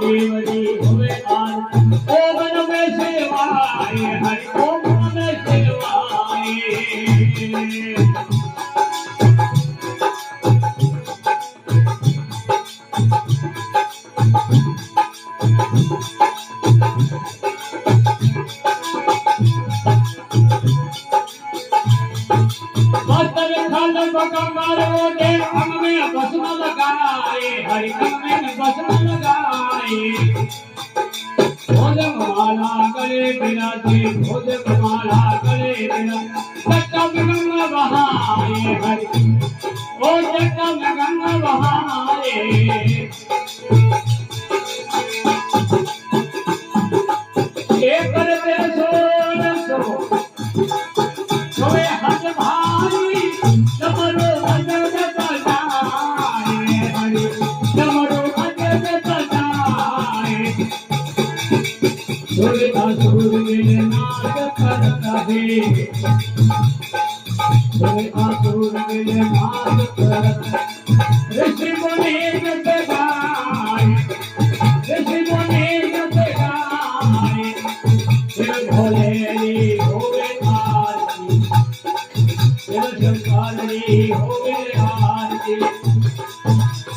महादेवरी होवे आरती ओम नमः शिवाय हरि ओम नमः शिवाय अंग में भस्म लगाए हरि अंग में भस्म लगाए भोजन माला करे बिराजे भोजन माला करे बिराजे जटम गंगा बहाए हरि ओ जटम गंगा बहाए एक करते सो सोए हज भाई डमरू बजाए हरि डमरू बजाए सुर में नाच करता है सुर में नाच करता ऋषि मुनि गत गाए ऋषि मुनि गत गाए शिव भोले होवे आरती शिव शंकरी होवे आरती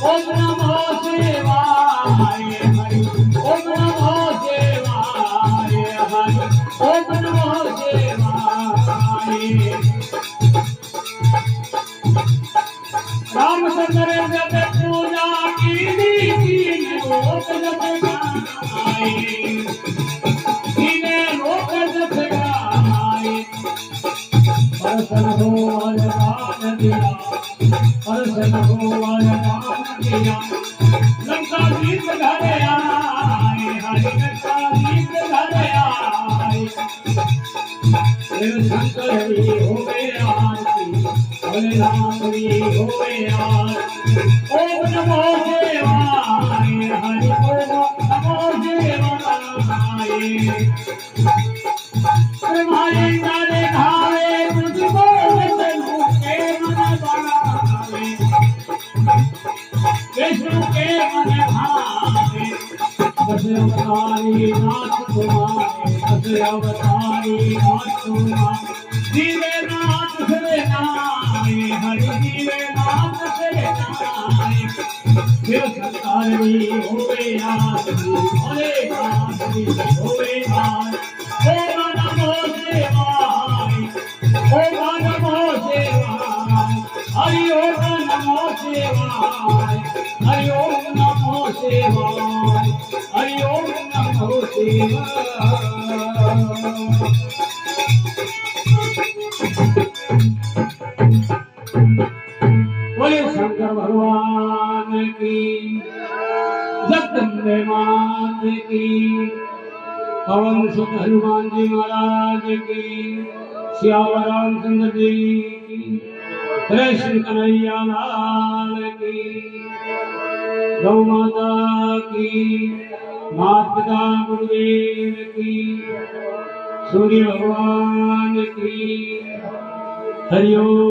ओम नमो शिवाय हरि ओम नमो शिवाय हरि ओम नमो शिवाय रामचंद्र जब पूजा की लोक जप गाए लोक जप गाए परसन हो वरदान दिया परसन हो वरदान दिया लंका दीप घर आए हरि लंका दीप घर आए शिव शंकरी होवे आरती भोलेनाथरी होवे आरती ओम नमो शिवाय हरि ओम नमो शिवाय तुम्हारे नारे धावे तुझको विष्णु के मन भावे विष्णु के मन भावे दस अवतारी नाथ तुम्हारे दस अवतारी नाथ तुम्हारे जीवे नाथ से नाय हरि जीवे नाथ से नाय शिव शंकरी होवे आरती भोले नाथरी होवे आरती ओम नमो शिवाय ओम नमो शिवाय हरि ओम नमो शिवाय हरि ओम नमो शिवाय हरि ओम नमो शिवाय बोले शंकर भगवान की जगदम्बे मात की पवन सुत हनुमान जी महाराज की श्याम रामचंद्र जी की कृष्ण कन्हैया लाल की गौ माता की माता पिता गुरुदेव की सूर्य भगवान की हरि ओम।